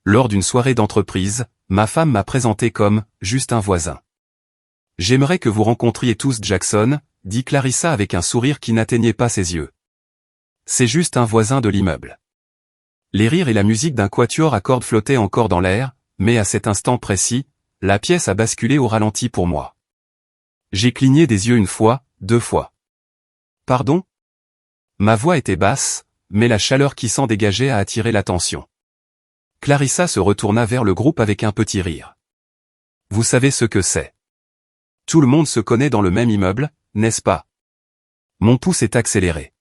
lors d'une soirée d'entreprise, ma femme m'a présenté comme « juste un voisin ». J'aimerais que vous rencontriez tous Jackson, dit Clarissa avec un sourire qui n'atteignait pas ses yeux. C'est juste un voisin de l'immeuble. Les rires et la musique d'un quatuor à cordes flottaient encore dans l'air, mais à cet instant précis, la pièce a basculé au ralenti pour moi. J'ai cligné des yeux une fois, 2 fois. Pardon ? Ma voix était basse, mais la chaleur qui s'en dégageait a attiré l'attention. Clarissa se retourna vers le groupe avec un petit rire. Vous savez ce que c'est. Tout le monde se connaît dans le même immeuble, n'est-ce pas? Mon pouls s'est accéléré.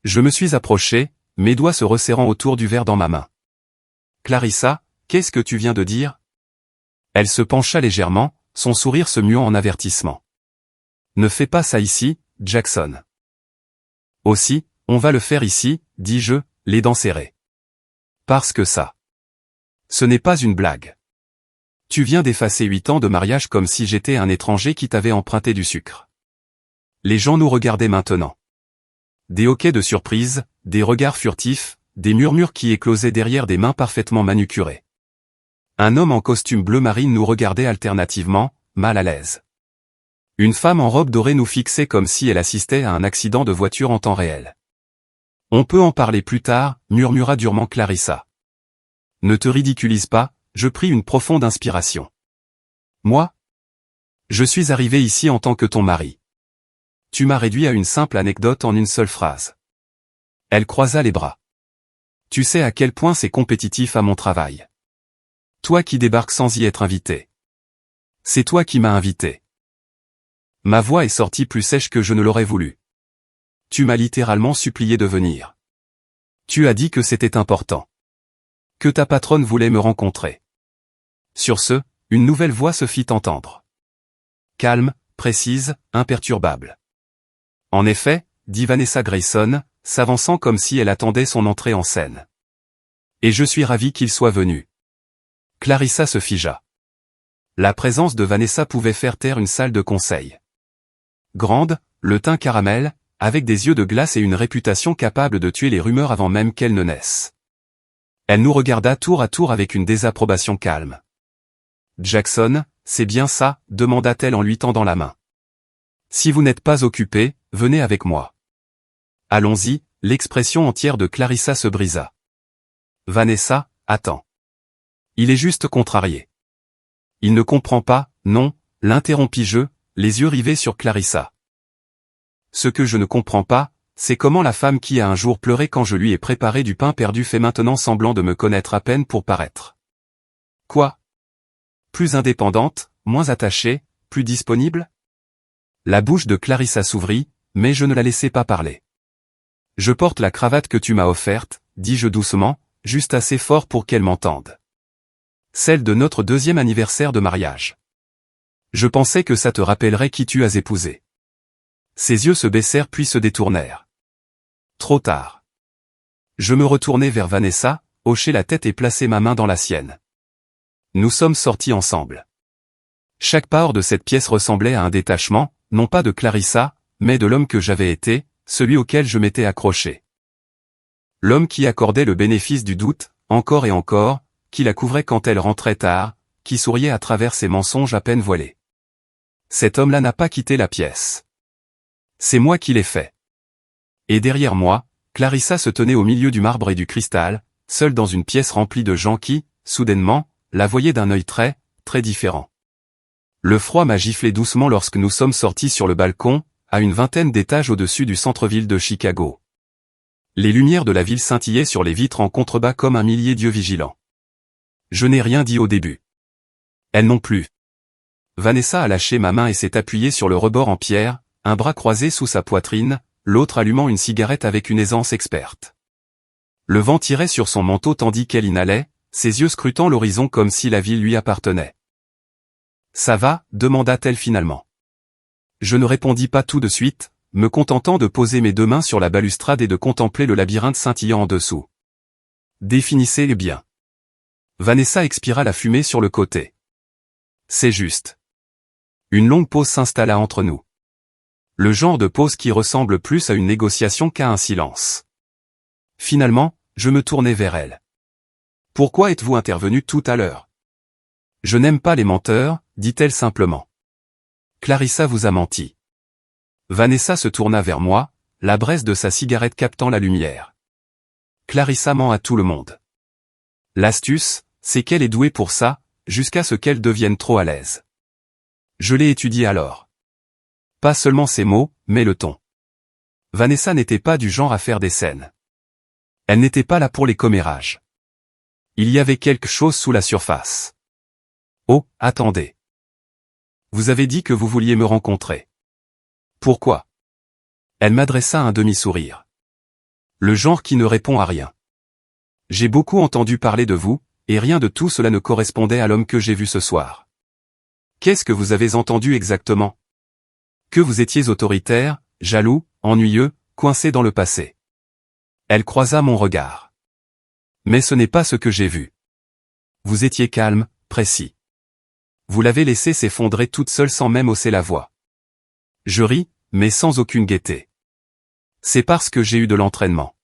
Je me suis approché, mes doigts se resserrant autour du verre dans ma main. Clarissa, qu'est-ce que tu viens de dire? Elle se pencha légèrement, son sourire se muant en avertissement. Ne fais pas ça ici, Jackson. Aussi, on va le faire ici, dis-je, les dents serrées. Parce que ça. Ce n'est pas une blague. Tu viens d'effacer 8 ans de mariage comme si j'étais un étranger qui t'avait emprunté du sucre. Les gens nous regardaient maintenant. Des hoquets de surprise, des regards furtifs, des murmures qui éclosaient derrière des mains parfaitement manucurées. Un homme en costume bleu marine nous regardait alternativement, mal à l'aise. Une femme en robe dorée nous fixait comme si elle assistait à un accident de voiture en temps réel. On peut en parler plus tard, murmura durement Clarissa. Ne te ridiculise pas, je pris une profonde inspiration. Moi? Je suis arrivé ici en tant que ton mari. Tu m'as réduit à une simple anecdote en une seule phrase. Elle croisa les bras. Tu sais à quel point c'est compétitif à mon travail. Toi qui débarques sans y être invité. C'est toi qui m'as invité. Ma voix est sortie plus sèche que je ne l'aurais voulu. Tu m'as littéralement supplié de venir. Tu as dit que c'était important. Que ta patronne voulait me rencontrer. Sur ce, une nouvelle voix se fit entendre. Calme, précise, imperturbable. En effet, dit Vanessa Grayson, s'avançant comme si elle attendait son entrée en scène. Et je suis ravi qu'il soit venu. Clarissa se figea. La présence de Vanessa pouvait faire taire une salle de conseil. Grande, le teint caramel, avec des yeux de glace et une réputation capable de tuer les rumeurs avant même qu'elles ne naissent. Elle nous regarda tour à tour avec une désapprobation calme. Jackson, c'est bien ça, demanda-t-elle en lui tendant la main. Si vous n'êtes pas occupé, venez avec moi. Allons-y, l'expression entière de Clarissa se brisa. Vanessa, attends. Il est juste contrarié. Il ne comprend pas, non, l'interrompis-je, les yeux rivés sur Clarissa. Ce que je ne comprends pas, c'est comment la femme qui a un jour pleuré quand je lui ai préparé du pain perdu fait maintenant semblant de me connaître à peine pour paraître. Quoi? Plus indépendante, moins attachée, plus disponible? La bouche de Clarissa s'ouvrit, mais je ne la laissai pas parler. Je porte la cravate que tu m'as offerte, dis-je doucement, juste assez fort pour qu'elle m'entende. Celle de notre 2e anniversaire de mariage. Je pensais que ça te rappellerait qui tu as épousé. Ses yeux se baissèrent puis se détournèrent. Trop tard. Je me retournai vers Vanessa, hochai la tête et plaçai ma main dans la sienne. Nous sommes sortis ensemble. Chaque pas hors de cette pièce ressemblait à un détachement, non pas de Clarissa, mais de l'homme que j'avais été, celui auquel je m'étais accroché. L'homme qui accordait le bénéfice du doute, encore et encore, qui la couvrait quand elle rentrait tard, qui souriait à travers ses mensonges à peine voilés. Cet homme-là n'a pas quitté la pièce. C'est moi qui l'ai fait. Et derrière moi, Clarissa se tenait au milieu du marbre et du cristal, seule dans une pièce remplie de gens qui, soudainement, la voyaient d'un œil très, très différent. Le froid m'a giflé doucement lorsque nous sommes sortis sur le balcon, à une 20aine d'étages au-dessus du centre-ville de Chicago. Les lumières de la ville scintillaient sur les vitres en contrebas comme un millier d'yeux vigilants. Je n'ai rien dit au début. Elle non plus. Vanessa a lâché ma main et s'est appuyée sur le rebord en pierre, un bras croisé sous sa poitrine, l'autre allumant une cigarette avec une aisance experte. Le vent tirait sur son manteau tandis qu'elle inhalait, ses yeux scrutant l'horizon comme si la ville lui appartenait. « Ça va ?» demanda-t-elle finalement. Je ne répondis pas tout de suite, me contentant de poser mes 2 mains sur la balustrade et de contempler le labyrinthe scintillant en dessous. Définissez-le bien. Vanessa expira la fumée sur le côté. C'est juste. Une longue pause s'installa entre nous. Le genre de pause qui ressemble plus à une négociation qu'à un silence. Finalement, je me tournai vers elle. Pourquoi êtes-vous intervenu tout à l'heure? Je n'aime pas les menteurs, dit-elle simplement. Clarissa vous a menti. Vanessa se tourna vers moi, la braise de sa cigarette captant la lumière. Clarissa ment à tout le monde. L'astuce, c'est qu'elle est douée pour ça, jusqu'à ce qu'elle devienne trop à l'aise. Je l'ai étudié alors. Pas seulement ses mots, mais le ton. Vanessa n'était pas du genre à faire des scènes. Elle n'était pas là pour les commérages. Il y avait quelque chose sous la surface. Oh, attendez. Vous avez dit que vous vouliez me rencontrer. Pourquoi? Elle m'adressa un demi-sourire. Le genre qui ne répond à rien. J'ai beaucoup entendu parler de vous, et rien de tout cela ne correspondait à l'homme que j'ai vu ce soir. Qu'est-ce que vous avez entendu exactement? Que vous étiez autoritaire, jaloux, ennuyeux, coincé dans le passé. Elle croisa mon regard. Mais ce n'est pas ce que j'ai vu. Vous étiez calme, précis. Vous l'avez laissée s'effondrer toute seule sans même hausser la voix. Je ris, mais sans aucune gaieté. C'est parce que j'ai eu de l'entraînement.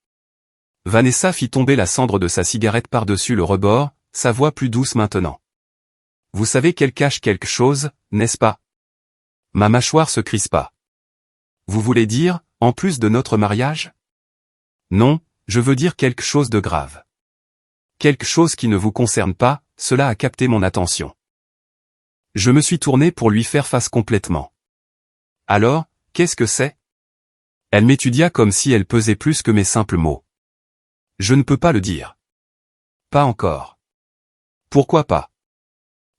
Vanessa fit tomber la cendre de sa cigarette par-dessus le rebord, sa voix plus douce maintenant. Vous savez qu'elle cache quelque chose, n'est-ce pas? Ma mâchoire se crispa. Vous voulez dire, en plus de notre mariage? Non, je veux dire quelque chose de grave. Quelque chose qui ne vous concerne pas, cela a capté mon attention. Je me suis tourné pour lui faire face complètement. Alors, qu'est-ce que c'est? Elle m'étudia comme si elle pesait plus que mes simples mots. Je ne peux pas le dire. Pas encore. Pourquoi pas?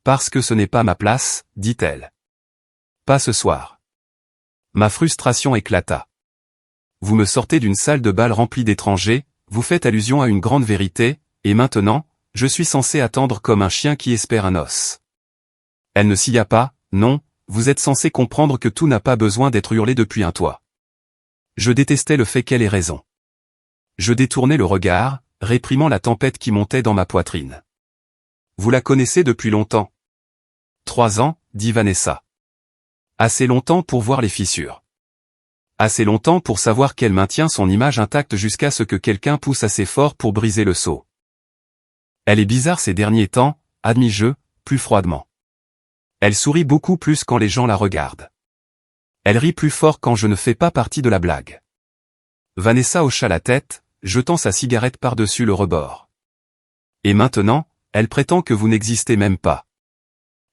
Parce que ce n'est pas ma place, dit-elle. Pas ce soir. Ma frustration éclata. Vous me sortez d'une salle de bal remplie d'étrangers, vous faites allusion à une grande vérité, et maintenant, je suis censé attendre comme un chien qui espère un os. Elle ne s'y a pas, non, vous êtes censé comprendre que tout n'a pas besoin d'être hurlé depuis un toit. Je détestais le fait qu'elle ait raison. Je détournai le regard, réprimant la tempête qui montait dans ma poitrine. Vous la connaissez depuis longtemps? 3 ans, dit Vanessa. Assez longtemps pour voir les fissures. Assez longtemps pour savoir qu'elle maintient son image intacte jusqu'à ce que quelqu'un pousse assez fort pour briser le seau. Elle est bizarre ces derniers temps, admis-je, plus froidement. Elle sourit beaucoup plus quand les gens la regardent. Elle rit plus fort quand je ne fais pas partie de la blague. Vanessa hocha la tête, jetant sa cigarette par-dessus le rebord. Et maintenant, elle prétend que vous n'existez même pas.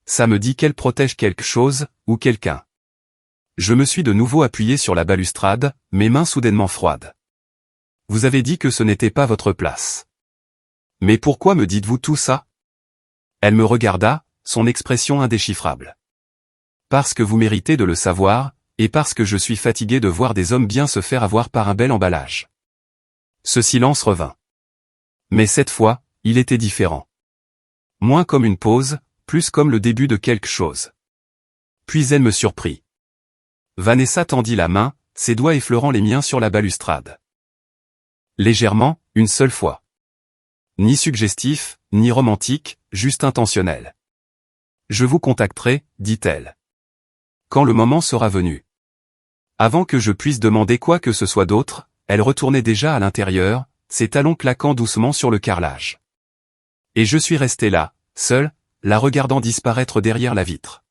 Ça me dit qu'elle protège quelque chose, ou quelqu'un. Je me suis de nouveau appuyé sur la balustrade, mes mains soudainement froides. Vous avez dit que ce n'était pas votre place. Mais pourquoi me dites-vous tout ça? Elle me regarda, son expression indéchiffrable. Parce que vous méritez de le savoir, et parce que je suis fatigué de voir des hommes bien se faire avoir par un bel emballage. Ce silence revint. Mais cette fois, il était différent. Moins comme une pause, plus comme le début de quelque chose. Puis elle me surprit. Vanessa tendit la main, ses doigts effleurant les miens sur la balustrade. Légèrement, une seule fois. Ni suggestif, ni romantique, juste intentionnel. Je vous contacterai, dit-elle. Quand le moment sera venu. Avant que je puisse demander quoi que ce soit d'autre, elle retournait déjà à l'intérieur, ses talons claquant doucement sur le carrelage. Et je suis resté là, seul, la regardant disparaître derrière la vitre.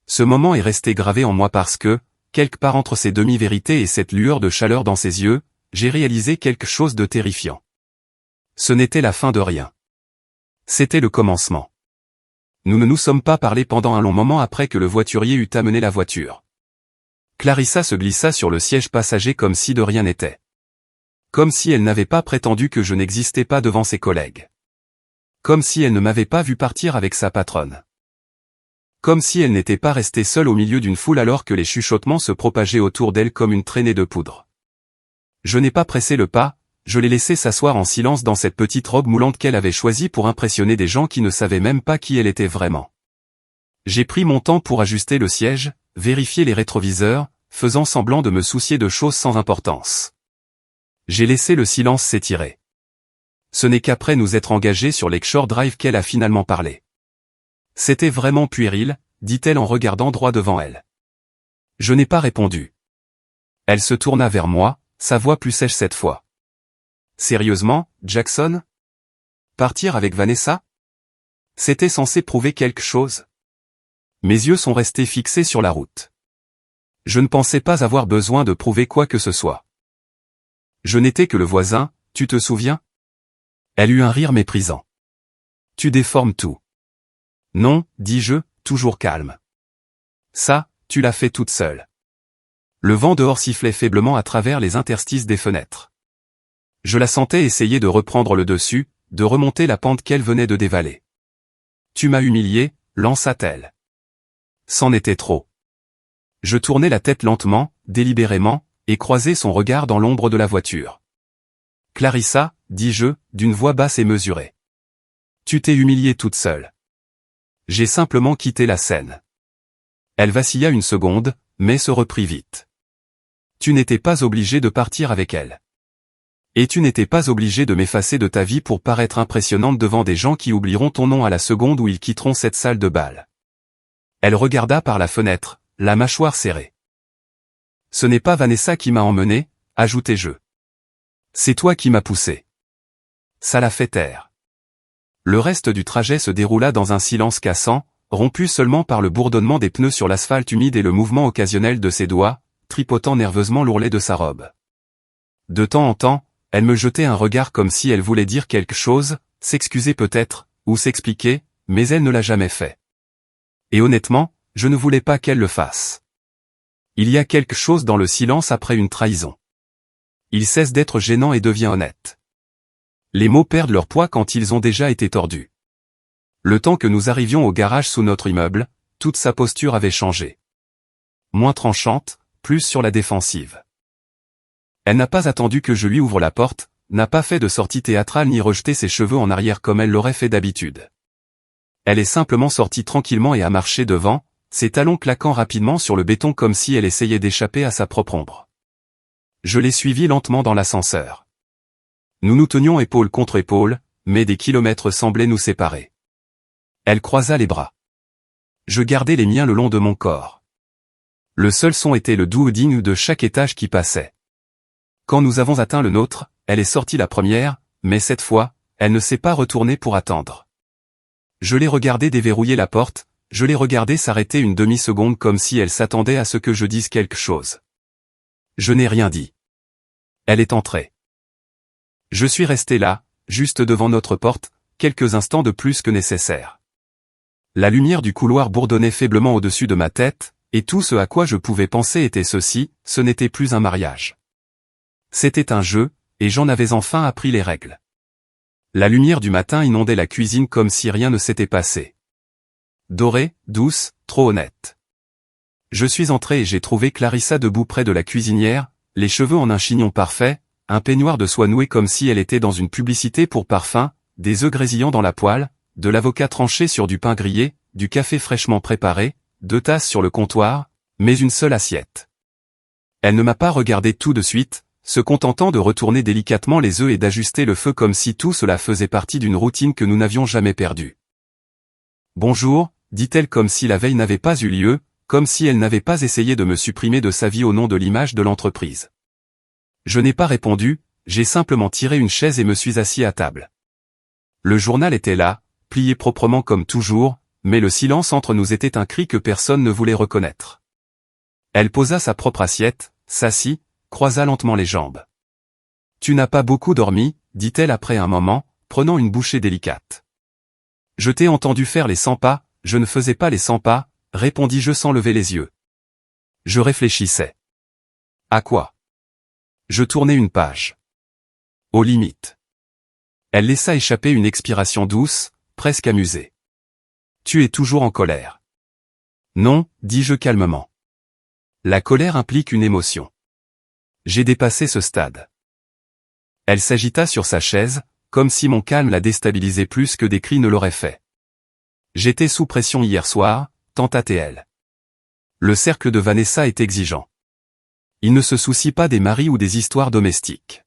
Ce moment est resté gravé en moi parce que, quelque part entre ces demi-vérités et cette lueur de chaleur dans ses yeux, j'ai réalisé quelque chose de terrifiant. Ce n'était la fin de rien. C'était le commencement. Nous ne nous sommes pas parlé pendant un long moment après que le voiturier eut amené la voiture. Clarissa se glissa sur le siège passager comme si de rien n'était. Comme si elle n'avait pas prétendu que je n'existais pas devant ses collègues. Comme si elle ne m'avait pas vu partir avec sa patronne. Comme si elle n'était pas restée seule au milieu d'une foule alors que les chuchotements se propageaient autour d'elle comme une traînée de poudre. Je n'ai pas pressé le pas, je l'ai laissée s'asseoir en silence dans cette petite robe moulante qu'elle avait choisie pour impressionner des gens qui ne savaient même pas qui elle était vraiment. J'ai pris mon temps pour ajuster le siège, vérifier les rétroviseurs, faisant semblant de me soucier de choses sans importance. J'ai laissé le silence s'étirer. Ce n'est qu'après nous être engagés sur Lakeshore Drive qu'elle a finalement parlé. C'était vraiment puéril, dit-elle en regardant droit devant elle. Je n'ai pas répondu. Elle se tourna vers moi, sa voix plus sèche cette fois. Sérieusement, Jackson? Partir avec Vanessa? C'était censé prouver quelque chose? Mes yeux sont restés fixés sur la route. Je ne pensais pas avoir besoin de prouver quoi que ce soit. Je n'étais que le voisin, tu te souviens? Elle eut un rire méprisant. Tu déformes tout. Non, dis-je, toujours calme. Ça, tu l'as fait toute seule. Le vent dehors sifflait faiblement à travers les interstices des fenêtres. Je la sentais essayer de reprendre le dessus, de remonter la pente qu'elle venait de dévaler. Tu m'as humilié, lança-t-elle. C'en était trop. Je tournai la tête lentement, délibérément, et croisai son regard dans l'ombre de la voiture. Clarissa, dis-je, d'une voix basse et mesurée. Tu t'es humiliée toute seule. J'ai simplement quitté la scène. Elle vacilla une seconde, mais se reprit vite. Tu n'étais pas obligé de partir avec elle. Et tu n'étais pas obligé de m'effacer de ta vie pour paraître impressionnante devant des gens qui oublieront ton nom à la seconde où ils quitteront cette salle de bal. Elle regarda par la fenêtre, la mâchoire serrée. Ce n'est pas Vanessa qui m'a emmené, ajoutai-je. C'est toi qui m'as poussé. Ça la fait taire. Le reste du trajet se déroula dans un silence cassant, rompu seulement par le bourdonnement des pneus sur l'asphalte humide et le mouvement occasionnel de ses doigts, tripotant nerveusement l'ourlet de sa robe. De temps en temps, elle me jetait un regard comme si elle voulait dire quelque chose, s'excuser peut-être, ou s'expliquer, mais elle ne l'a jamais fait. Et honnêtement, je ne voulais pas qu'elle le fasse. Il y a quelque chose dans le silence après une trahison. Il cesse d'être gênant et devient honnête. Les mots perdent leur poids quand ils ont déjà été tordus. Le temps que nous arrivions au garage sous notre immeuble, toute sa posture avait changé. Moins tranchante, plus sur la défensive. Elle n'a pas attendu que je lui ouvre la porte, n'a pas fait de sortie théâtrale ni rejeté ses cheveux en arrière comme elle l'aurait fait d'habitude. Elle est simplement sortie tranquillement et a marché devant, ses talons claquant rapidement sur le béton comme si elle essayait d'échapper à sa propre ombre. Je l'ai suivie lentement dans l'ascenseur. Nous nous tenions épaule contre épaule, mais des kilomètres semblaient nous séparer. Elle croisa les bras. Je gardai les miens le long de mon corps. Le seul son était le doux digne de chaque étage qui passait. Quand nous avons atteint le nôtre, elle est sortie la première, mais cette fois, elle ne s'est pas retournée pour attendre. Je l'ai regardée déverrouiller la porte, je l'ai regardée s'arrêter une demi-seconde comme si elle s'attendait à ce que je dise quelque chose. Je n'ai rien dit. Elle est entrée. Je suis resté là, juste devant notre porte, quelques instants de plus que nécessaire. La lumière du couloir bourdonnait faiblement au-dessus de ma tête, et tout ce à quoi je pouvais penser était ceci, ce n'était plus un mariage. C'était un jeu, et j'en avais enfin appris les règles. La lumière du matin inondait la cuisine comme si rien ne s'était passé. Dorée, douce, trop honnête. Je suis entré et j'ai trouvé Clarissa debout près de la cuisinière, les cheveux en un chignon parfait, un peignoir de soie noué comme si elle était dans une publicité pour parfum, des œufs grésillant dans la poêle, de l'avocat tranché sur du pain grillé, du café fraîchement préparé, 2 tasses sur le comptoir, mais une seule assiette. Elle ne m'a pas regardé tout de suite, se contentant de retourner délicatement les œufs et d'ajuster le feu comme si tout cela faisait partie d'une routine que nous n'avions jamais perdue. Bonjour, dit-elle comme si la veille n'avait pas eu lieu, comme si elle n'avait pas essayé de me supprimer de sa vie au nom de l'image de l'entreprise. Je n'ai pas répondu, j'ai simplement tiré une chaise et me suis assis à table. Le journal était là, plié proprement comme toujours, mais le silence entre nous était un cri que personne ne voulait reconnaître. Elle posa sa propre assiette, s'assit, croisa lentement les jambes. Tu n'as pas beaucoup dormi, dit-elle après un moment, prenant une bouchée délicate. Je t'ai entendu faire les 100 pas, je ne faisais pas les 100 pas, répondis-je sans lever les yeux. Je réfléchissais. À quoi? Je tournais une page. Aux limites. Elle laissa échapper une expiration douce, presque amusée. Tu es toujours en colère. Non, dis-je calmement. La colère implique une émotion. J'ai dépassé ce stade. Elle s'agita sur sa chaise, comme si mon calme la déstabilisait plus que des cris ne l'auraient fait. J'étais sous pression hier soir, tenta-t-elle. Le cercle de Vanessa est exigeant. Il ne se soucie pas des maris ou des histoires domestiques.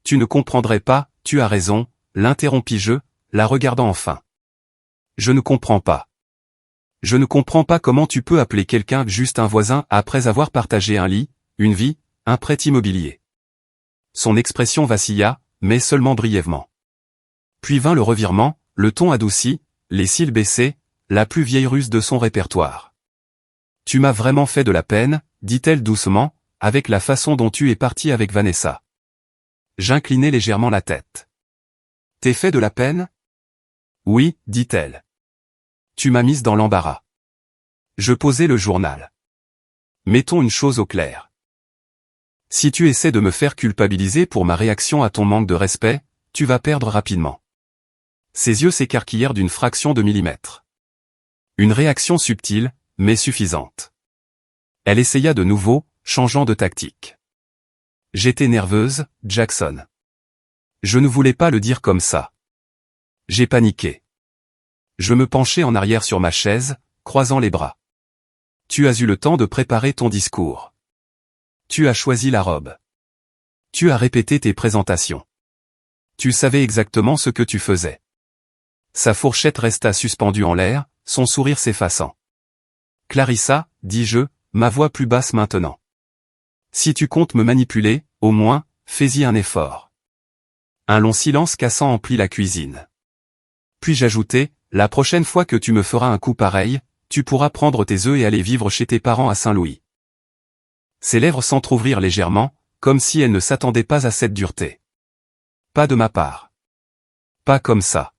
Tu ne comprendrais pas, tu as raison, l'interrompis-je, la regardant enfin. Je ne comprends pas. Je ne comprends pas comment tu peux appeler quelqu'un juste un voisin après avoir partagé un lit, une vie, un prêt immobilier. Son expression vacilla, mais seulement brièvement. Puis vint le revirement, le ton adouci, les cils baissés, la plus vieille ruse de son répertoire. Tu m'as vraiment fait de la peine, dit-elle doucement, avec la façon dont tu es parti avec Vanessa. J'inclinai légèrement la tête. T'es fait de la peine? Oui, dit-elle. Tu m'as mise dans l'embarras. Je posai le journal. Mettons une chose au clair. Si tu essaies de me faire culpabiliser pour ma réaction à ton manque de respect, tu vas perdre rapidement. Ses yeux s'écarquillèrent d'une fraction de millimètre. Une réaction subtile, mais suffisante. Elle essaya de nouveau, changeant de tactique. J'étais nerveuse, Jackson. Je ne voulais pas le dire comme ça. J'ai paniqué. Je me penchai en arrière sur ma chaise, croisant les bras. Tu as eu le temps de préparer ton discours. Tu as choisi la robe. Tu as répété tes présentations. Tu savais exactement ce que tu faisais. Sa fourchette resta suspendue en l'air, son sourire s'effaçant. Clarissa, dis-je, ma voix plus basse maintenant. Si tu comptes me manipuler, au moins, fais-y un effort. Un long silence cassant emplit la cuisine. Puis j'ajoutai, la prochaine fois que tu me feras un coup pareil, tu pourras prendre tes œufs et aller vivre chez tes parents à Saint-Louis. Ses lèvres s'entr'ouvrirent légèrement, comme si elle ne s'attendait pas à cette dureté. Pas de ma part. Pas comme ça.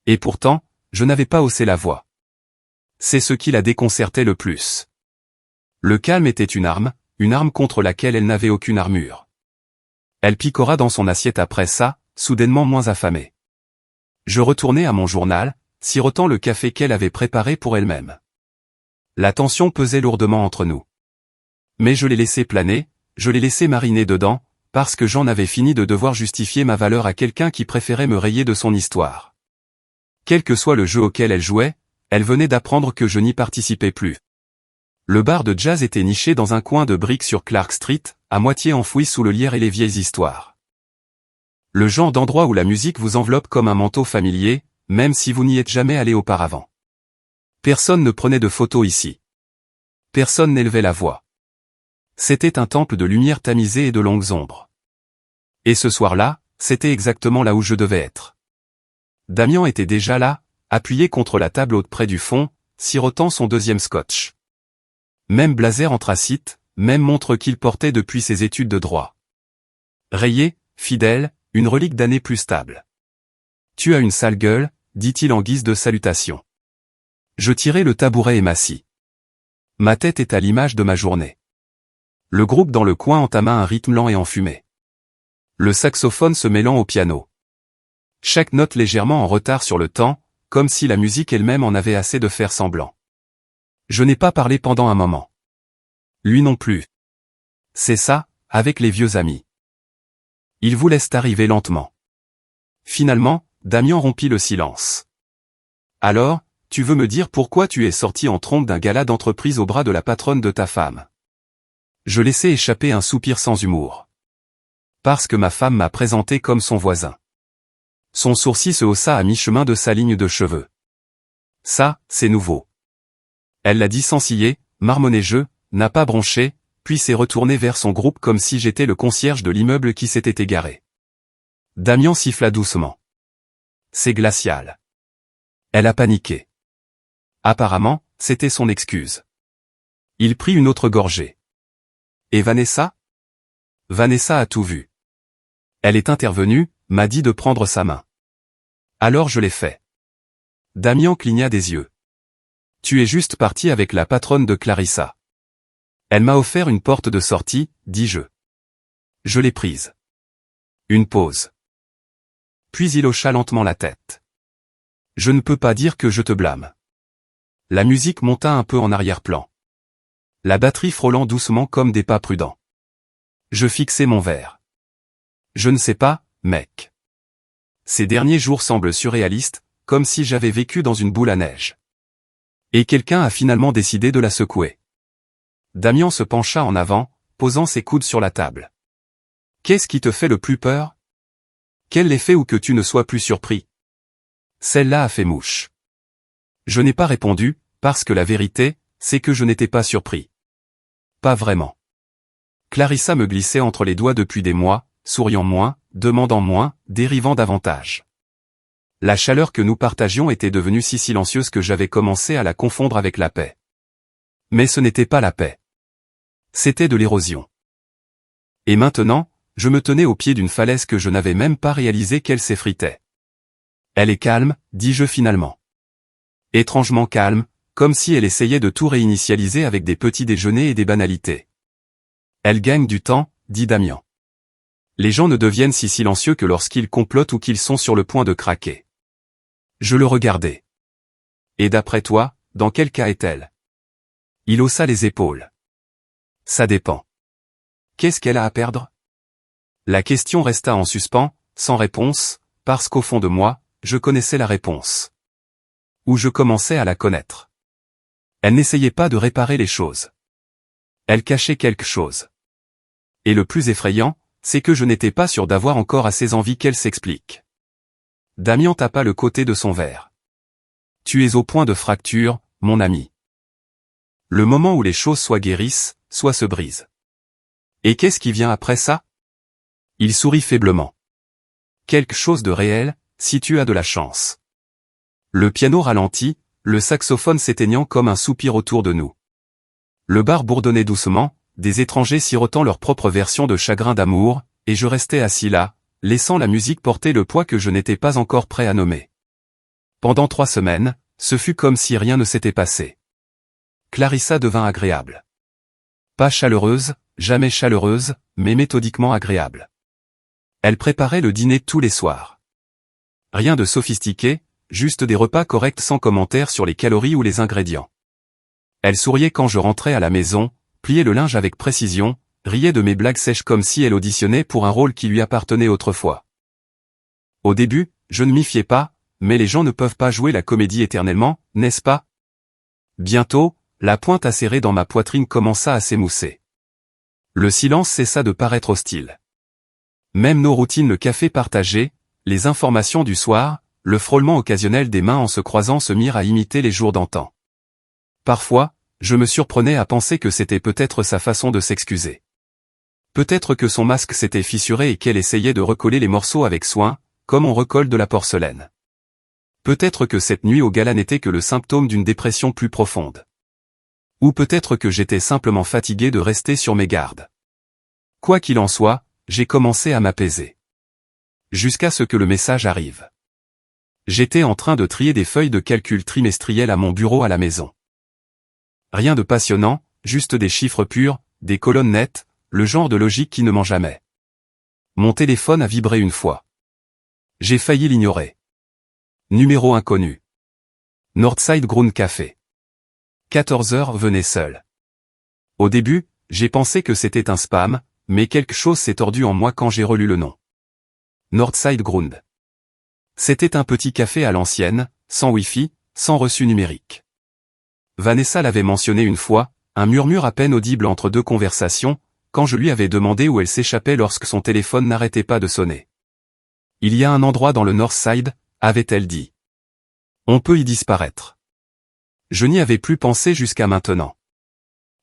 Et pourtant, je n'avais pas haussé la voix. C'est ce qui la déconcertait le plus. Le calme était une arme contre laquelle elle n'avait aucune armure. Elle picora dans son assiette après ça, soudainement moins affamée. Je retournai à mon journal, sirotant le café qu'elle avait préparé pour elle-même. La tension pesait lourdement entre nous. Mais je l'ai laissé planer, je l'ai laissé mariner dedans, parce que j'en avais fini de devoir justifier ma valeur à quelqu'un qui préférait me rayer de son histoire. Quel que soit le jeu auquel elle jouait, elle venait d'apprendre que je n'y participais plus. Le bar de jazz était niché dans un coin de briques sur Clark Street, à moitié enfoui sous le lierre et les vieilles histoires. Le genre d'endroit où la musique vous enveloppe comme un manteau familier, même si vous n'y êtes jamais allé auparavant. Personne ne prenait de photos ici. Personne n'élevait la voix. C'était un temple de lumière tamisée et de longues ombres. Et ce soir-là, c'était exactement là où je devais être. Damian était déjà là, appuyé contre la table haute près du fond, sirotant son deuxième scotch. Même blazer anthracite, même montre qu'il portait depuis ses études de droit. Rayé, fidèle, une relique d'années plus stable. Tu as une sale gueule, dit-il en guise de salutation. Je tirai le tabouret et m'assis. Ma tête est à l'image de ma journée. Le groupe dans le coin entama un rythme lent et enfumé. Le saxophone se mêlant au piano. Chaque note légèrement en retard sur le temps, comme si la musique elle-même en avait assez de faire semblant. Je n'ai pas parlé pendant un moment. Lui non plus. C'est ça, avec les vieux amis. Ils vous laissent arriver lentement. Finalement, Damian rompit le silence. Alors, tu veux me dire pourquoi tu es sorti en trompe d'un gala d'entreprise au bras de la patronne de ta femme? Je laissai échapper un soupir sans humour. Parce que ma femme m'a présenté comme son voisin. Son sourcil se haussa à mi-chemin de sa ligne de cheveux. Ça, c'est nouveau. Elle l'a dit sans ciller, marmonnai-je, n'a pas bronché, puis s'est retournée vers son groupe comme si j'étais le concierge de l'immeuble qui s'était égaré. Damian siffla doucement. C'est glacial. Elle a paniqué. Apparemment, c'était son excuse. Il prit une autre gorgée. Et Vanessa? Vanessa a tout vu. Elle est intervenue, m'a dit de prendre sa main. Alors je l'ai fait. Damian cligna des yeux. Tu es juste parti avec la patronne de Clarissa. Elle m'a offert une porte de sortie, dis-je. Je l'ai prise. Une pause. Puis il hocha lentement la tête. Je ne peux pas dire que je te blâme. La musique monta un peu en arrière-plan. La batterie frôlant doucement comme des pas prudents. Je fixai mon verre. Je ne sais pas, mec. Ces derniers jours semblent surréalistes, comme si j'avais vécu dans une boule à neige. Et quelqu'un a finalement décidé de la secouer. Damian se pencha en avant, posant ses coudes sur la table. Qu'est-ce qui te fait le plus peur? Quel l'effet ou que tu ne sois plus surpris? Celle-là a fait mouche. Je n'ai pas répondu, parce que la vérité, c'est que je n'étais pas surpris. Pas vraiment. Clarissa me glissait entre les doigts depuis des mois, souriant moins, demandant moins, dérivant davantage. La chaleur que nous partagions était devenue si silencieuse que j'avais commencé à la confondre avec la paix. Mais ce n'était pas la paix. C'était de l'érosion. Et maintenant, je me tenais au pied d'une falaise que je n'avais même pas réalisé qu'elle s'effritait. Elle est calme, dis-je finalement. Étrangement calme, comme si elle essayait de tout réinitialiser avec des petits déjeuners et des banalités. Elle gagne du temps, dit Damian. Les gens ne deviennent si silencieux que lorsqu'ils complotent ou qu'ils sont sur le point de craquer. Je le regardais. Et d'après toi, dans quel cas est-elle? Il haussa les épaules. Ça dépend. Qu'est-ce qu'elle a à perdre? La question resta en suspens, sans réponse, parce qu'au fond de moi, je connaissais la réponse. Ou je commençais à la connaître. Elle n'essayait pas de réparer les choses. Elle cachait quelque chose. Et le plus effrayant, c'est que je n'étais pas sûr d'avoir encore assez envie qu'elle s'explique. Damian tapa le côté de son verre. Tu es au point de fracture, mon ami. Le moment où les choses soit guérissent, soit se brisent. Et qu'est-ce qui vient après ça? Il sourit faiblement. Quelque chose de réel, si tu as de la chance. Le piano ralentit, le saxophone s'éteignant comme un soupir autour de nous. Le bar bourdonnait doucement, des étrangers sirotant leur propre version de chagrin d'amour, et je restais assis là, laissant la musique porter le poids que je n'étais pas encore prêt à nommer. Pendant 3 semaines, ce fut comme si rien ne s'était passé. Clarissa devint agréable. Pas chaleureuse, jamais chaleureuse, mais méthodiquement agréable. Elle préparait le dîner tous les soirs. Rien de sophistiqué, juste des repas corrects sans commentaire sur les calories ou les ingrédients. Elle souriait quand je rentrais à la maison, pliait le linge avec précision, riait de mes blagues sèches comme si elle auditionnait pour un rôle qui lui appartenait autrefois. Au début, je ne m'y fiais pas, mais les gens ne peuvent pas jouer la comédie éternellement, n'est-ce pas? Bientôt, la pointe acérée dans ma poitrine commença à s'émousser. Le silence cessa de paraître hostile. Même nos routines, le café partagé, les informations du soir, le frôlement occasionnel des mains en se croisant se mirent à imiter les jours d'antan. Parfois, je me surprenais à penser que c'était peut-être sa façon de s'excuser. Peut-être que son masque s'était fissuré et qu'elle essayait de recoller les morceaux avec soin, comme on recolle de la porcelaine. Peut-être que cette nuit au gala n'était que le symptôme d'une dépression plus profonde. Ou peut-être que j'étais simplement fatigué de rester sur mes gardes. Quoi qu'il en soit, j'ai commencé à m'apaiser. Jusqu'à ce que le message arrive. J'étais en train de trier des feuilles de calcul trimestriel à mon bureau à la maison. Rien de passionnant, juste des chiffres purs, des colonnes nettes, le genre de logique qui ne ment jamais. Mon téléphone a vibré une fois. J'ai failli l'ignorer. Numéro inconnu. Northside Ground Café. 14 heures venait seul. Au début, j'ai pensé que c'était un spam, mais quelque chose s'est tordu en moi quand j'ai relu le nom. Northside Ground. C'était un petit café à l'ancienne, sans Wi-Fi, sans reçu numérique. Vanessa l'avait mentionné une fois, un murmure à peine audible entre 2 conversations, quand je lui avais demandé où elle s'échappait lorsque son téléphone n'arrêtait pas de sonner. Il y a un endroit dans le Northside, avait-elle dit. On peut y disparaître. Je n'y avais plus pensé jusqu'à maintenant.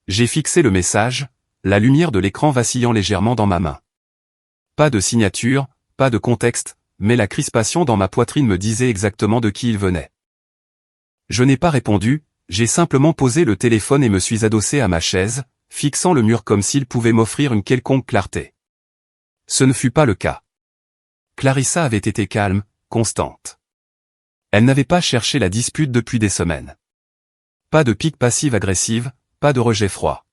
J'ai fixé le message, la lumière de l'écran vacillant légèrement dans ma main. Pas de signature, pas de contexte, mais la crispation dans ma poitrine me disait exactement de qui il venait. Je n'ai pas répondu, j'ai simplement posé le téléphone et me suis adossé à ma chaise, fixant le mur comme s'il pouvait m'offrir une quelconque clarté. Ce ne fut pas le cas. Clarissa avait été calme, constante. Elle n'avait pas cherché la dispute depuis des semaines. Pas de pique passive-agressive, pas de rejet froid.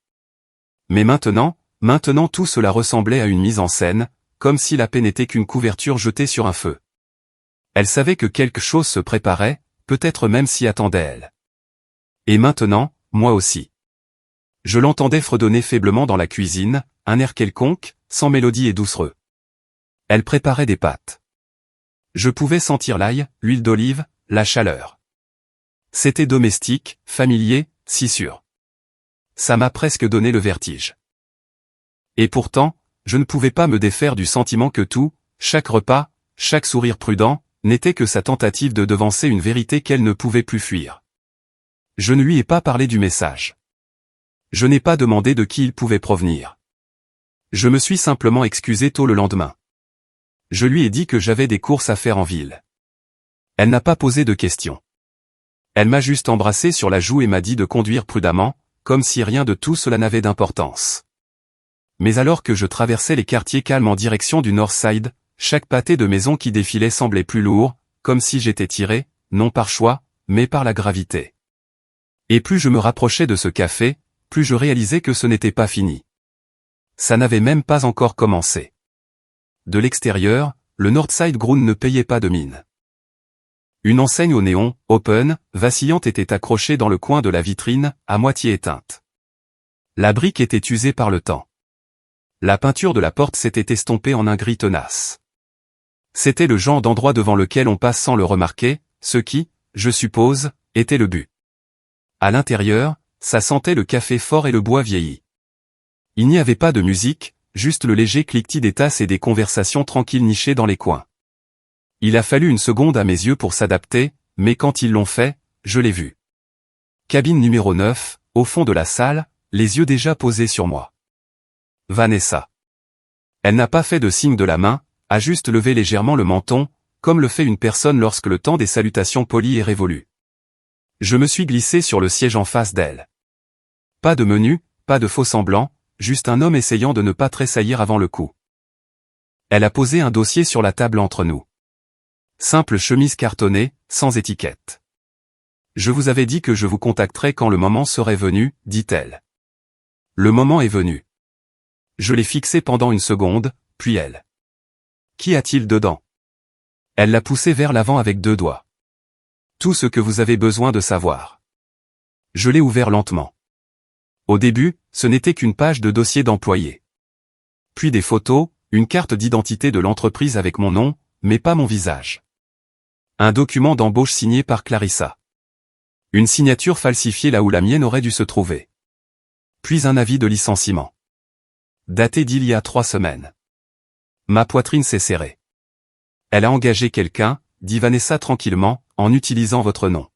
Mais maintenant tout cela ressemblait à une mise en scène, comme si la paix n'était qu'une couverture jetée sur un feu. Elle savait que quelque chose se préparait, peut-être même s'y attendait-elle. Et maintenant, moi aussi. Je l'entendais fredonner faiblement dans la cuisine, un air quelconque, sans mélodie et doucereux. Elle préparait des pâtes. Je pouvais sentir l'ail, l'huile d'olive, la chaleur. C'était domestique, familier, si sûr. Ça m'a presque donné le vertige. Et pourtant, je ne pouvais pas me défaire du sentiment que tout, chaque repas, chaque sourire prudent, n'était que sa tentative de devancer une vérité qu'elle ne pouvait plus fuir. Je ne lui ai pas parlé du message. Je n'ai pas demandé de qui il pouvait provenir. Je me suis simplement excusé tôt le lendemain. Je lui ai dit que j'avais des courses à faire en ville. Elle n'a pas posé de questions. Elle m'a juste embrassé sur la joue et m'a dit de conduire prudemment, comme si rien de tout cela n'avait d'importance. Mais alors que je traversais les quartiers calmes en direction du North Side, chaque pâté de maison qui défilait semblait plus lourd, comme si j'étais tiré, non par choix, mais par la gravité. Et plus je me rapprochais de ce café, plus je réalisais que ce n'était pas fini. Ça n'avait même pas encore commencé. De l'extérieur, le Northside Ground ne payait pas de mine. Une enseigne au néon, open, vacillante était accrochée dans le coin de la vitrine, à moitié éteinte. La brique était usée par le temps. La peinture de la porte s'était estompée en un gris tenace. C'était le genre d'endroit devant lequel on passe sans le remarquer, ce qui, je suppose, était le but. À l'intérieur, ça sentait le café fort et le bois vieilli. Il n'y avait pas de musique, juste le léger cliquetis des tasses et des conversations tranquilles nichées dans les coins. Il a fallu une seconde à mes yeux pour s'adapter, mais quand ils l'ont fait, je l'ai vu. Cabine numéro 9, au fond de la salle, les yeux déjà posés sur moi. Vanessa. Elle n'a pas fait de signe de la main, a juste levé légèrement le menton, comme le fait une personne lorsque le temps des salutations polies est révolu. Je me suis glissé sur le siège en face d'elle. Pas de menu, pas de faux semblant, juste un homme essayant de ne pas tressaillir avant le coup. Elle a posé un dossier sur la table entre nous. Simple chemise cartonnée, sans étiquette. Je vous avais dit que je vous contacterais quand le moment serait venu, dit-elle. Le moment est venu. Je l'ai fixé pendant une seconde, puis elle. Qu'y a-t-il dedans? Elle l'a poussé vers l'avant avec 2 doigts. Tout ce que vous avez besoin de savoir. Je l'ai ouvert lentement. Au début, ce n'était qu'une page de dossier d'employé. Puis des photos, une carte d'identité de l'entreprise avec mon nom, mais pas mon visage. Un document d'embauche signé par Clarissa. Une signature falsifiée là où la mienne aurait dû se trouver. Puis un avis de licenciement. Daté d'il y a 3 semaines. Ma poitrine s'est serrée. Elle a engagé quelqu'un, dit Vanessa tranquillement, en utilisant votre nom.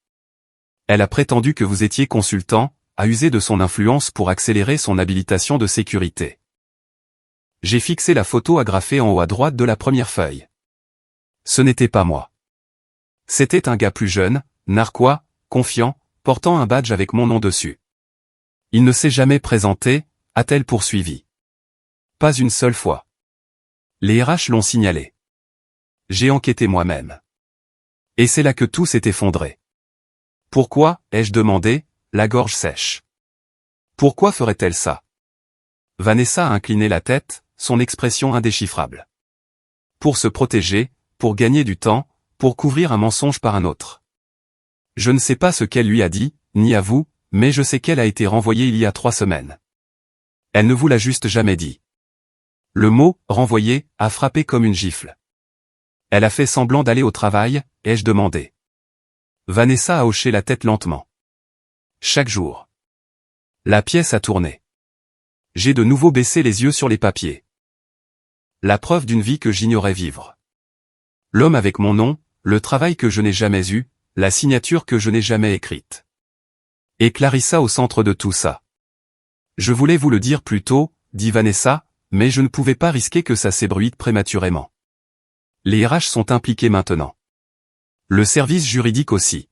Elle a prétendu que vous étiez consultant, a usé de son influence pour accélérer son habilitation de sécurité. J'ai fixé la photo agrafée en haut à droite de la première feuille. Ce n'était pas moi. C'était un gars plus jeune, narquois, confiant, portant un badge avec mon nom dessus. Il ne s'est jamais présenté, a-t-elle poursuivi. Pas une seule fois. Les RH l'ont signalé. J'ai enquêté moi-même. Et c'est là que tout s'est effondré. Pourquoi, ai-je demandé, la gorge sèche? Pourquoi ferait-elle ça? Vanessa a incliné la tête, son expression indéchiffrable. Pour se protéger, pour gagner du temps, pour couvrir un mensonge par un autre. Je ne sais pas ce qu'elle lui a dit, ni à vous, mais je sais qu'elle a été renvoyée il y a 3 semaines. Elle ne vous l'a juste jamais dit. Le mot « renvoyé » a frappé comme une gifle. Elle a fait semblant d'aller au travail, ai-je demandé. Vanessa a hoché la tête lentement. Chaque jour. La pièce a tourné. J'ai de nouveau baissé les yeux sur les papiers. La preuve d'une vie que j'ignorais vivre. L'homme avec mon nom, le travail que je n'ai jamais eu, la signature que je n'ai jamais écrite. Et Clarissa au centre de tout ça. Je voulais vous le dire plus tôt, dit Vanessa, mais je ne pouvais pas risquer que ça s'ébruite prématurément. Les RH sont impliqués maintenant. Le service juridique aussi.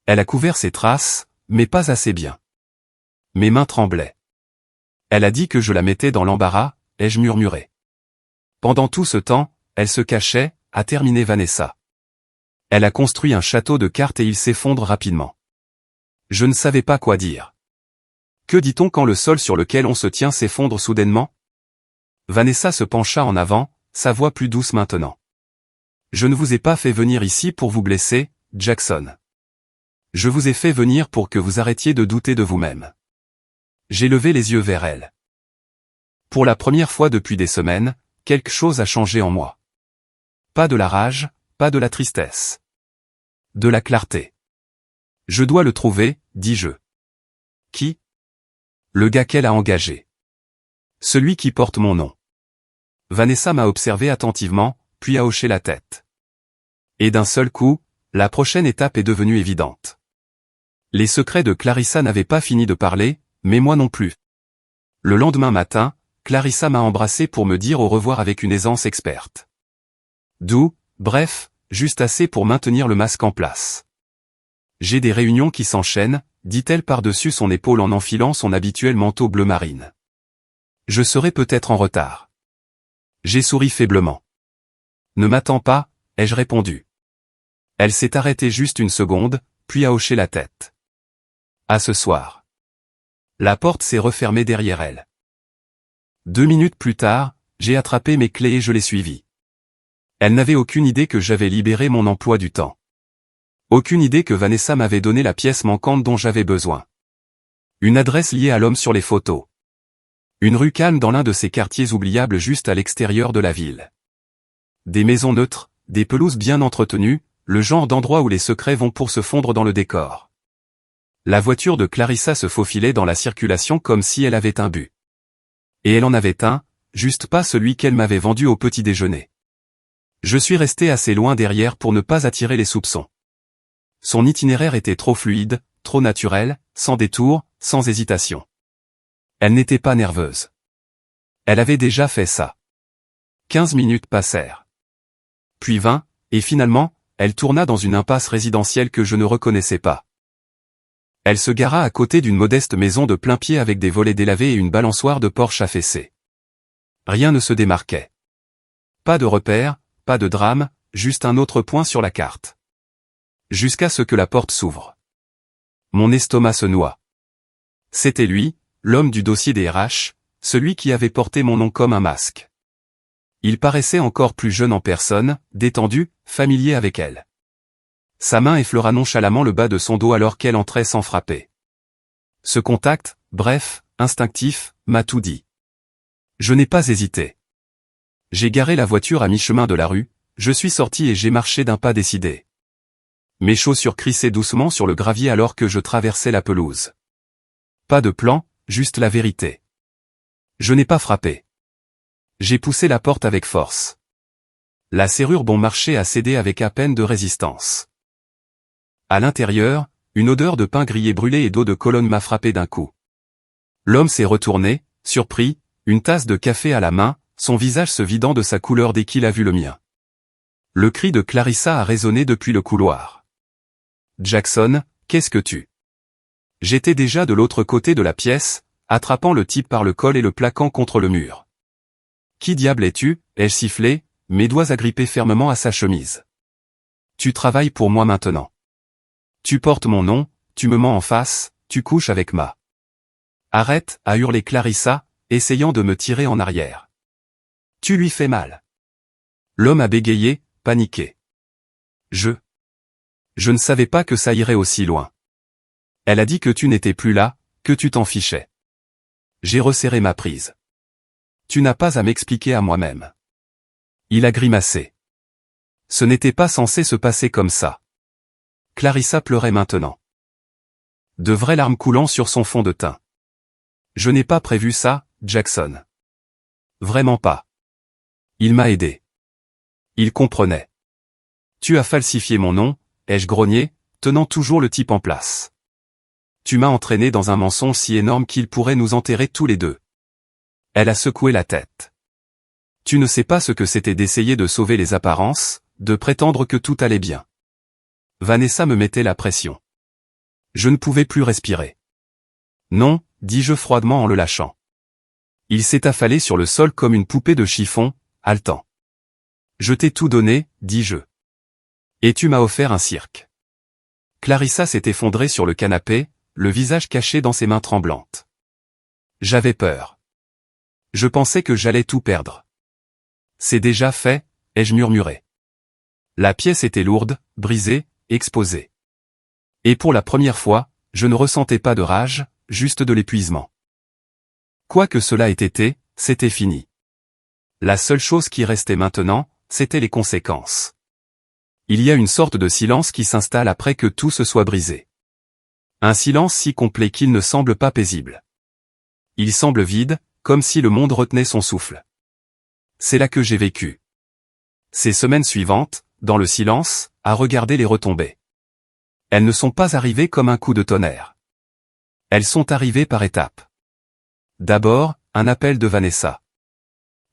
Elle a couvert ses traces, mais pas assez bien. Mes mains tremblaient. Elle a dit que je la mettais dans l'embarras, ai-je murmuré. Pendant tout ce temps, elle se cachait, a terminé Vanessa. Elle a construit un château de cartes et il s'effondre rapidement. Je ne savais pas quoi dire. Que dit-on quand le sol sur lequel on se tient s'effondre soudainement? Vanessa se pencha en avant, sa voix plus douce maintenant. Je ne vous ai pas fait venir ici pour vous blesser, Jackson. Je vous ai fait venir pour que vous arrêtiez de douter de vous-même. J'ai levé les yeux vers elle. Pour la première fois depuis des semaines, quelque chose a changé en moi. Pas de la rage, pas de la tristesse. De la clarté. Je dois le trouver, dis-je. Qui? Le gars qu'elle a engagé. Celui qui porte mon nom. Vanessa m'a observé attentivement, puis a hoché la tête. Et d'un seul coup, la prochaine étape est devenue évidente. Les secrets de Clarissa n'avaient pas fini de parler, mais moi non plus. Le lendemain matin, Clarissa m'a embrassé pour me dire au revoir avec une aisance experte. Doux, bref, juste assez pour maintenir le masque en place. J'ai des réunions qui s'enchaînent, dit-elle par-dessus son épaule en enfilant son habituel manteau bleu marine. Je serai peut-être en retard. J'ai souri faiblement. Ne m'attends pas, ai-je répondu. Elle s'est arrêtée juste une seconde, puis a hoché la tête. À ce soir. La porte s'est refermée derrière elle. 2 minutes plus tard, j'ai attrapé mes clés et je l'ai suivie. Elle n'avait aucune idée que j'avais libéré mon emploi du temps. Aucune idée que Vanessa m'avait donné la pièce manquante dont j'avais besoin. Une adresse liée à l'homme sur les photos. Une rue calme dans l'un de ces quartiers oubliables juste à l'extérieur de la ville. Des maisons neutres, des pelouses bien entretenues, le genre d'endroit où les secrets vont pour se fondre dans le décor. La voiture de Clarissa se faufilait dans la circulation comme si elle avait un but. Et elle en avait un, juste pas celui qu'elle m'avait vendu au petit déjeuner. Je suis resté assez loin derrière pour ne pas attirer les soupçons. Son itinéraire était trop fluide, trop naturel, sans détour, sans hésitation. Elle n'était pas nerveuse. Elle avait déjà fait ça. 15 minutes passèrent. Puis 20, et finalement, elle tourna dans une impasse résidentielle que je ne reconnaissais pas. Elle se gara à côté d'une modeste maison de plain-pied avec des volets délavés et une balançoire de porche affaissée. Rien ne se démarquait. Pas de repère, pas de drame, juste un autre point sur la carte. Jusqu'à ce que la porte s'ouvre. Mon estomac se noie. C'était lui, l'homme du dossier des RH, celui qui avait porté mon nom comme un masque. Il paraissait encore plus jeune en personne, détendu, familier avec elle. Sa main effleura nonchalamment le bas de son dos alors qu'elle entrait sans frapper. Ce contact, bref, instinctif, m'a tout dit. Je n'ai pas hésité. J'ai garé la voiture à mi-chemin de la rue, je suis sorti et j'ai marché d'un pas décidé. Mes chaussures crissaient doucement sur le gravier alors que je traversais la pelouse. Pas de plan, juste la vérité. Je n'ai pas frappé. J'ai poussé la porte avec force. La serrure bon marché a cédé avec à peine de résistance. À l'intérieur, une odeur de pain grillé brûlé et d'eau de Cologne m'a frappé d'un coup. L'homme s'est retourné, surpris, une tasse de café à la main, son visage se vidant de sa couleur dès qu'il a vu le mien. Le cri de Clarissa a résonné depuis le couloir. Jackson, qu'est-ce que tu... J'étais déjà de l'autre côté de la pièce, attrapant le type par le col et le plaquant contre le mur. Qui diable es-tu, ai-je sifflé, mes doigts agrippés fermement à sa chemise. Tu travailles pour moi maintenant. Tu portes mon nom, tu me mens en face, tu couches avec ma... Arrête, a hurlé Clarissa, essayant de me tirer en arrière. Tu lui fais mal. L'homme a bégayé, paniqué. Je ne savais pas que ça irait aussi loin. Elle a dit que tu n'étais plus là, que tu t'en fichais. J'ai resserré ma prise. Tu n'as pas à m'expliquer à moi-même. Il a grimacé. Ce n'était pas censé se passer comme ça. Clarissa pleurait maintenant. De vraies larmes coulant sur son fond de teint. Je n'ai pas prévu ça, Jackson. Vraiment pas. Il m'a aidé. Il comprenait. Tu as falsifié mon nom, ai-je grogné, tenant toujours le type en place. Tu m'as entraîné dans un mensonge si énorme qu'il pourrait nous enterrer tous les deux. Elle a secoué la tête. Tu ne sais pas ce que c'était d'essayer de sauver les apparences, de prétendre que tout allait bien. Vanessa me mettait la pression. Je ne pouvais plus respirer. Non, dis-je froidement en le lâchant. Il s'est affalé sur le sol comme une poupée de chiffon, haletant. Je t'ai tout donné, dis-je. Et tu m'as offert un cirque. Clarissa s'est effondrée sur le canapé, le visage caché dans ses mains tremblantes. J'avais peur. Je pensais que j'allais tout perdre. C'est déjà fait, ai-je murmuré. La pièce était lourde, brisée, exposée. Et pour la première fois, je ne ressentais pas de rage, juste de l'épuisement. Quoi que cela ait été, c'était fini. La seule chose qui restait maintenant, c'était les conséquences. Il y a une sorte de silence qui s'installe après que tout se soit brisé. Un silence si complet qu'il ne semble pas paisible. Il semble vide, comme si le monde retenait son souffle. C'est là que j'ai vécu. Ces semaines suivantes, dans le silence, à regarder les retombées. Elles ne sont pas arrivées comme un coup de tonnerre. Elles sont arrivées par étapes. D'abord, un appel de Vanessa.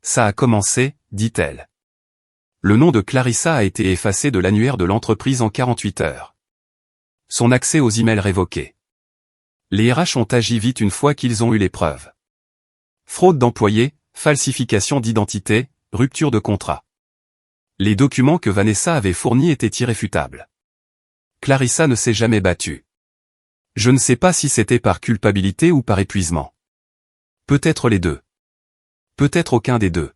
Ça a commencé, dit-elle. Le nom de Clarissa a été effacé de l'annuaire de l'entreprise en 48 heures. Son accès aux emails révoqué. Les RH ont agi vite une fois qu'ils ont eu les preuves. Fraude d'employés, falsification d'identité, rupture de contrat. Les documents que Vanessa avait fournis étaient irréfutables. Clarissa ne s'est jamais battue. Je ne sais pas si c'était par culpabilité ou par épuisement. Peut-être les deux. Peut-être aucun des deux.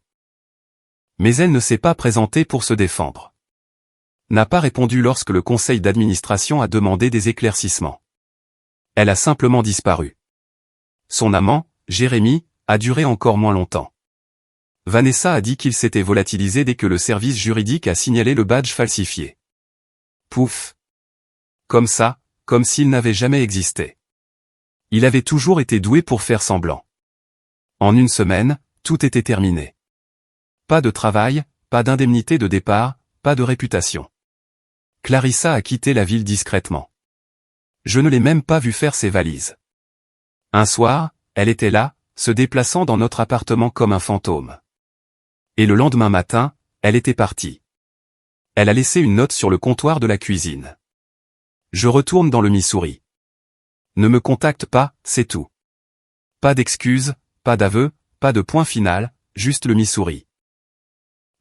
Mais elle ne s'est pas présentée pour se défendre. N'a pas répondu lorsque le conseil d'administration a demandé des éclaircissements. Elle a simplement disparu. Son amant, Jérémy, a duré encore moins longtemps. Vanessa a dit qu'il s'était volatilisé dès que le service juridique a signalé le badge falsifié. Pouf. Comme ça, comme s'il n'avait jamais existé. Il avait toujours été doué pour faire semblant. En une semaine, tout était terminé. Pas de travail, pas d'indemnité de départ, pas de réputation. Clarissa a quitté la ville discrètement. Je ne l'ai même pas vue faire ses valises. Un soir, elle était là, se déplaçant dans notre appartement comme un fantôme. Et le lendemain matin, elle était partie. Elle a laissé une note sur le comptoir de la cuisine. Je retourne dans le Missouri. Ne me contacte pas, c'est tout. Pas d'excuses, pas d'aveu, pas de point final, juste le Missouri.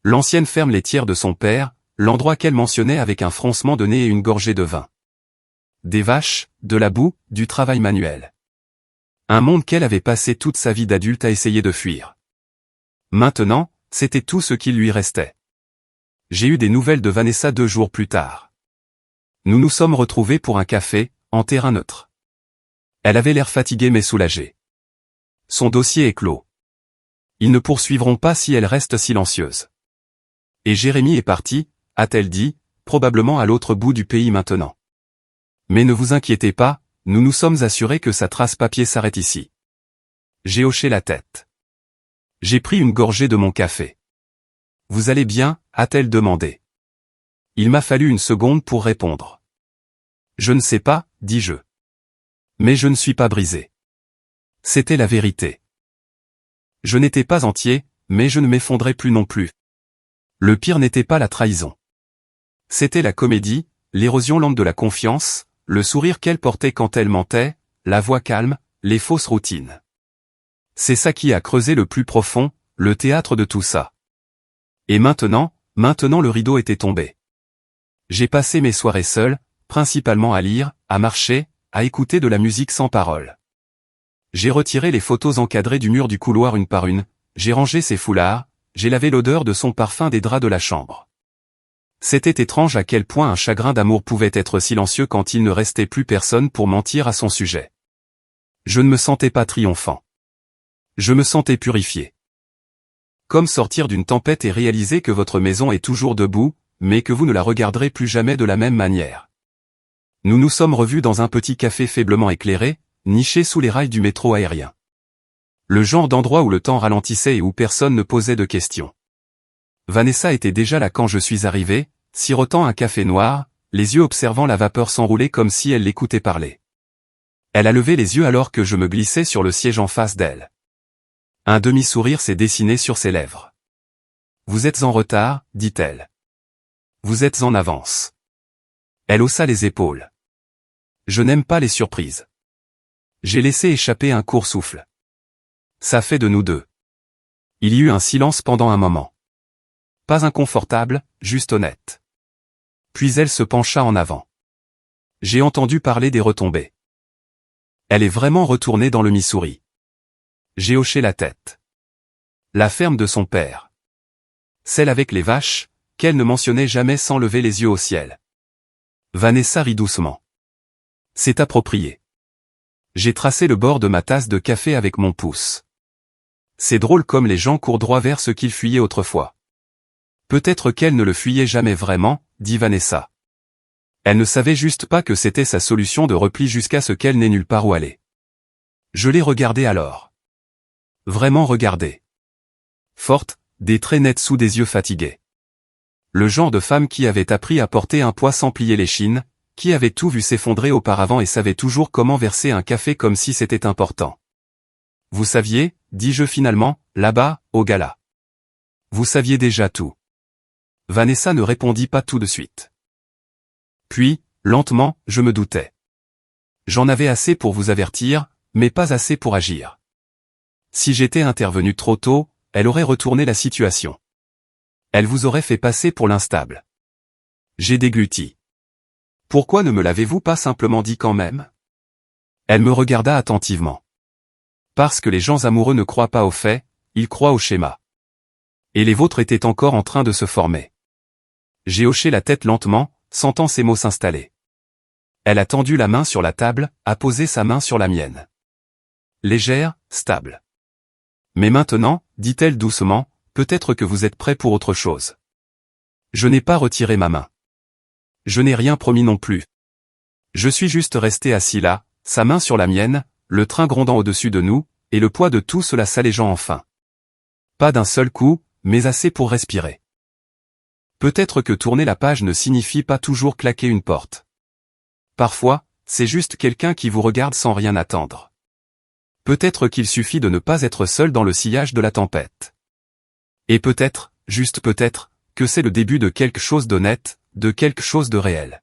L'ancienne ferme laitière de son père, l'endroit qu'elle mentionnait avec un froncement de nez et une gorgée de vin. Des vaches, de la boue, du travail manuel. Un monde qu'elle avait passé toute sa vie d'adulte à essayer de fuir. Maintenant, c'était tout ce qui lui restait. J'ai eu des nouvelles de Vanessa 2 jours plus tard. Nous nous sommes retrouvés pour un café, en terrain neutre. Elle avait l'air fatiguée mais soulagée. Son dossier est clos. Ils ne poursuivront pas si elle reste silencieuse. Et Jérémy est parti, a-t-elle dit, probablement à l'autre bout du pays maintenant. Mais ne vous inquiétez pas, nous nous sommes assurés que sa trace papier s'arrête ici. J'ai hoché la tête. J'ai pris une gorgée de mon café. Vous allez bien, a-t-elle demandé. Il m'a fallu une seconde pour répondre. Je ne sais pas, dis-je. Mais je ne suis pas brisé. C'était la vérité. Je n'étais pas entier, mais je ne m'effondrais plus non plus. Le pire n'était pas la trahison. C'était la comédie, l'érosion lente de la confiance, le sourire qu'elle portait quand elle mentait, la voix calme, les fausses routines. C'est ça qui a creusé le plus profond, le théâtre de tout ça. Et maintenant le rideau était tombé. J'ai passé mes soirées seul, principalement à lire, à marcher, à écouter de la musique sans parole. J'ai retiré les photos encadrées du mur du couloir une par une, j'ai rangé ses foulards, j'ai lavé l'odeur de son parfum des draps de la chambre. C'était étrange à quel point un chagrin d'amour pouvait être silencieux quand il ne restait plus personne pour mentir à son sujet. Je ne me sentais pas triomphant. Je me sentais purifié. Comme sortir d'une tempête et réaliser que votre maison est toujours debout, mais que vous ne la regarderez plus jamais de la même manière. Nous nous sommes revus dans un petit café faiblement éclairé, niché sous les rails du métro aérien. Le genre d'endroit où le temps ralentissait et où personne ne posait de questions. Vanessa était déjà là quand je suis arrivé, sirotant un café noir, les yeux observant la vapeur s'enrouler comme si elle l'écoutait parler. Elle a levé les yeux alors que je me glissais sur le siège en face d'elle. Un demi-sourire s'est dessiné sur ses lèvres. « Vous êtes en retard, dit-elle. Vous êtes en avance. » Elle haussa les épaules. « Je n'aime pas les surprises. » J'ai laissé échapper un court souffle. Ça fait de nous deux. Il y eut un silence pendant un moment. Pas inconfortable, juste honnête. Puis elle se pencha en avant. J'ai entendu parler des retombées. Elle est vraiment retournée dans le Missouri. J'ai hoché la tête. La ferme de son père. Celle avec les vaches, qu'elle ne mentionnait jamais sans lever les yeux au ciel. Vanessa rit doucement. C'est approprié. J'ai tracé le bord de ma tasse de café avec mon pouce. C'est drôle comme les gens courent droit vers ce qu'ils fuyaient autrefois. Peut-être qu'elle ne le fuyait jamais vraiment, dit Vanessa. Elle ne savait juste pas que c'était sa solution de repli jusqu'à ce qu'elle n'ait nulle part où aller. Je l'ai regardée alors. Vraiment regardée. Forte, des traits nets sous des yeux fatigués. Le genre de femme qui avait appris à porter un poids sans plier l'échine, qui avait tout vu s'effondrer auparavant et savait toujours comment verser un café comme si c'était important. Vous saviez, dis-je finalement, là-bas, au gala. Vous saviez déjà tout. Vanessa ne répondit pas tout de suite. Puis, lentement, je me doutais. J'en avais assez pour vous avertir, mais pas assez pour agir. Si j'étais intervenu trop tôt, elle aurait retourné la situation. Elle vous aurait fait passer pour l'instable. J'ai dégluti. Pourquoi ne me l'avez-vous pas simplement dit quand même? Elle me regarda attentivement. Parce que les gens amoureux ne croient pas aux faits, ils croient au schéma. Et les vôtres étaient encore en train de se former. J'ai hoché la tête lentement, sentant ces mots s'installer. Elle a tendu la main sur la table, a posé sa main sur la mienne. Légère, stable. Mais maintenant, dit-elle doucement, peut-être que vous êtes prêt pour autre chose. Je n'ai pas retiré ma main. Je n'ai rien promis non plus. Je suis juste resté assis là, sa main sur la mienne, le train grondant au-dessus de nous, et le poids de tout cela s'allégeant enfin. Pas d'un seul coup, mais assez pour respirer. Peut-être que tourner la page ne signifie pas toujours claquer une porte. Parfois, c'est juste quelqu'un qui vous regarde sans rien attendre. Peut-être qu'il suffit de ne pas être seul dans le sillage de la tempête. Et peut-être, juste peut-être, que c'est le début de quelque chose d'honnête, de quelque chose de réel.